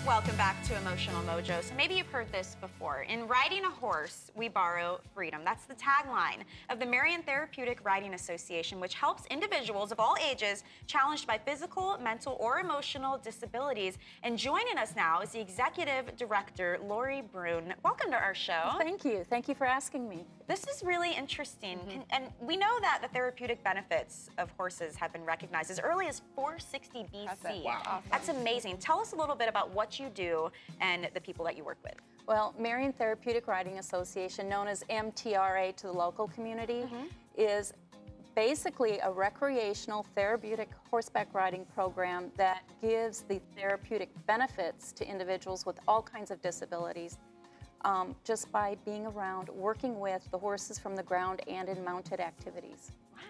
Welcome back to Emotional Mojo. So maybe you've heard this before. In riding a horse, we borrow freedom. That's the tagline of the Marion Therapeutic Riding Association, which helps individuals of all ages challenged by physical, mental, or emotional disabilities. And joining us now is the Executive Director, Laurie Bruun. Welcome to our show. Well, thank you. Thank you for asking me. This is really interesting. And we know that the therapeutic benefits of horses have been recognized as early as 460 BC. Wow. Awesome. That's amazing. Tell us a little bit about what you do and the people that you work with. Well, Marion Therapeutic Riding Association, known as EMTRA to the local community, is basically a recreational therapeutic horseback riding program that gives the therapeutic benefits to individuals with all kinds of disabilities just by being around, working with the horses from the ground and in mounted activities. Wow.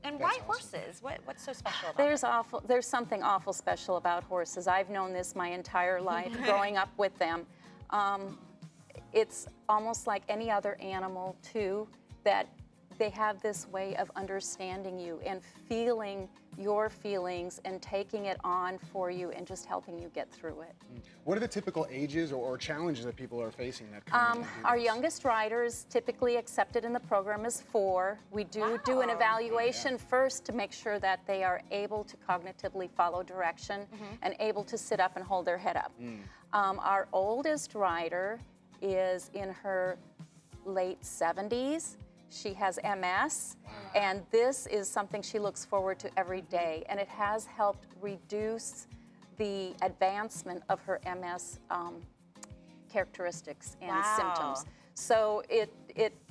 And why horses? What's so special about There's something awful special about horses. I've known this my entire life, growing up with them. It's almost like any other animal, too, that they have this way of understanding you and feeling your feelings and taking it on for you and just helping you get through it. What are the typical ages or challenges that people are facing that come into Our this? youngest riders typically accepted in the program is 4. We do an evaluation first to make sure that they are able to cognitively follow direction and able to sit up and hold their head up. Our oldest rider is in her late 70s. She has MS, and this is something she looks forward to every day, and it has helped reduce the advancement of her MS characteristics and symptoms. So it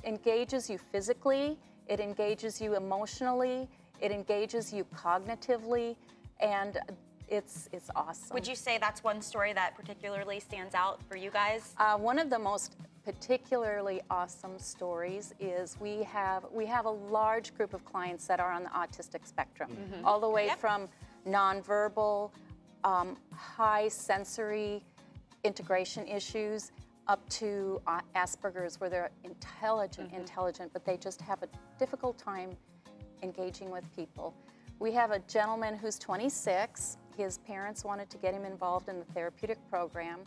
engages you physically, it engages you emotionally, it engages you cognitively, and it's awesome. Would you say that's one story that particularly stands out for you guys? One of the most particularly awesome stories is we have a large group of clients that are on the autistic spectrum, all the way from nonverbal, high sensory integration issues up to Asperger's, where they're intelligent, but they just have a difficult time engaging with people. We have a gentleman who's 26. His parents wanted to get him involved in the therapeutic program.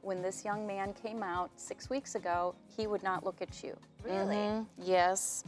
When this young man came out 6 weeks ago, he would not look at you. Really? Yes.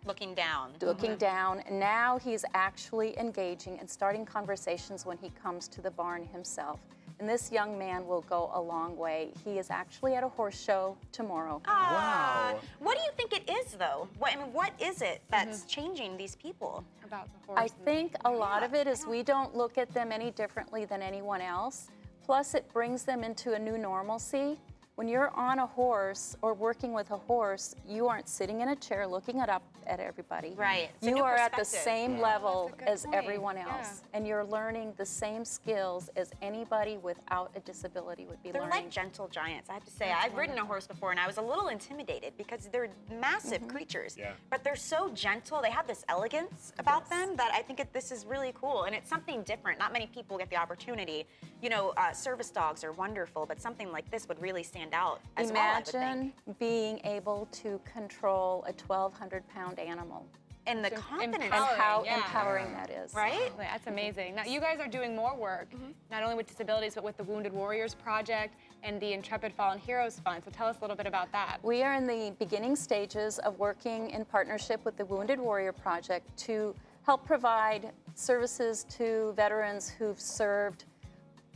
Looking down. Looking down. Now he's actually engaging and starting conversations when he comes to the barn himself. And this young man will go a long way. He is actually at a horse show tomorrow. Wow. What do you think it is, though? What is it that's changing these people? About the horse. I think a lot of it is we don't look at them any differently than anyone else. Plus, it brings them into a new normalcy. When you're on a horse or working with a horse, you aren't sitting in a chair looking up at everybody. Right. It's a You new are at the perspective. same level That's a good as point. everyone else. And you're learning the same skills as anybody without a disability would be They're learning. like gentle giants, I have to say. I've ridden a horse before, and I was a little intimidated because they're massive creatures. Yeah. But they're so gentle. They have this elegance about them that I think this is really cool. And it's something different. Not many people get the opportunity. You know, service dogs are wonderful, but something like this would really stand out as well, I would think. Imagine being able to control a 1,200-pound animal. And the confidence. And how yeah. empowering that is. Right? That's amazing. Now, you guys are doing more work, not only with disabilities, but with the Wounded Warriors Project and the Intrepid Fallen Heroes Fund. So tell us a little bit about that. We are in the beginning stages of working in partnership with the Wounded Warrior Project to help provide services to veterans who've served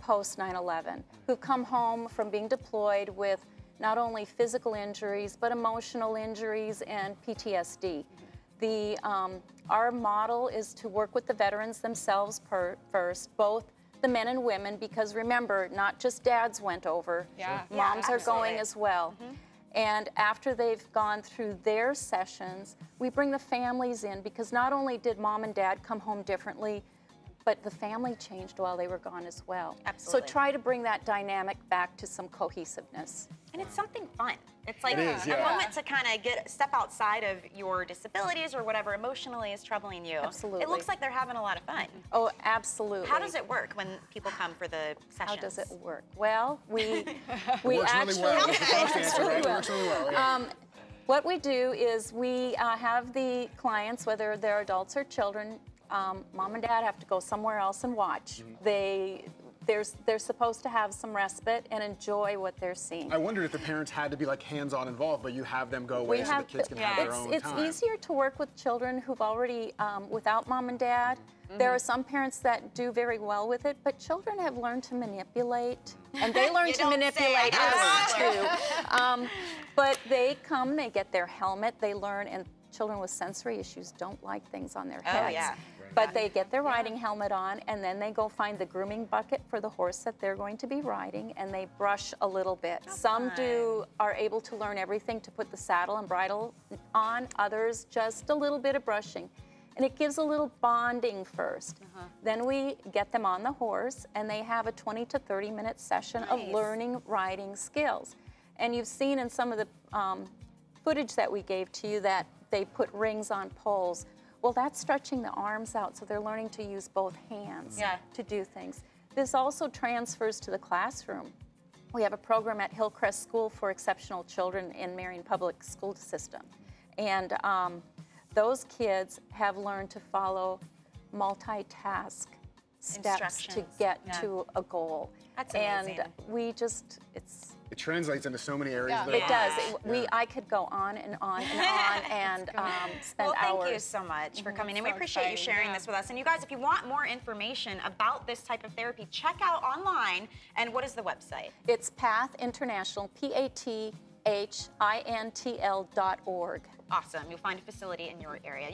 post 9/11, who've come home from being deployed with not only physical injuries, but emotional injuries and PTSD. Our model is to work with the veterans themselves first, both the men and women, because remember, not just dads went over, Yeah. moms are going absolutely. as well. And after they've gone through their sessions, we bring the families in, because not only did mom and dad come home differently, but the family changed while they were gone as well. Absolutely. So try to bring that dynamic back to some cohesiveness. And it's something fun. It's like It is, a yeah. moment to kind of step outside of your disabilities or whatever emotionally is troubling you. Absolutely. It looks like they're having a lot of fun. Oh, absolutely. How does it work when people come for the sessions? How does it work? Well, we Works actually really well. That's the first answer, right? It works really well. Yeah. What we do is we have the clients, whether they're adults or children, mom and dad have to go somewhere else and watch. They they're supposed to have some respite and enjoy what they're seeing. I wondered if the parents had to be like hands-on involved, but you have them go away so the kids can have their own time. It's easier to work with children who've already, without mom and dad. There are some parents that do very well with it, but children have learned to manipulate, and they learn to manipulate us too. But they come, they get their helmet, they learn, and children with sensory issues don't like things on their heads. Oh, yeah. But they get their riding helmet on, and then they go find the grooming bucket for the horse that they're going to be riding, and they brush a little bit. Some are able to learn everything to put the saddle and bridle on, others just a little bit of brushing. And it gives a little bonding first. Then we get them on the horse, and they have a 20 to 30-minute session of learning riding skills. And you've seen in some of the footage that we gave to you that they put rings on poles. Well, that's stretching the arms out, so they're learning to use both hands to do things. This also transfers to the classroom. We have a program at Hillcrest School for Exceptional Children in Marion Public School System. And those kids have learned to follow multitask steps to get to a goal. That's amazing. And we just, It translates into so many areas. it does. I could go on and on and on and spend hours. Thank you so much for coming in. We appreciate you sharing this with us. And you guys, if you want more information about this type of therapy, check out online. And what is the website? It's Path International, PATHINTL.org. Awesome. You'll find a facility in your area.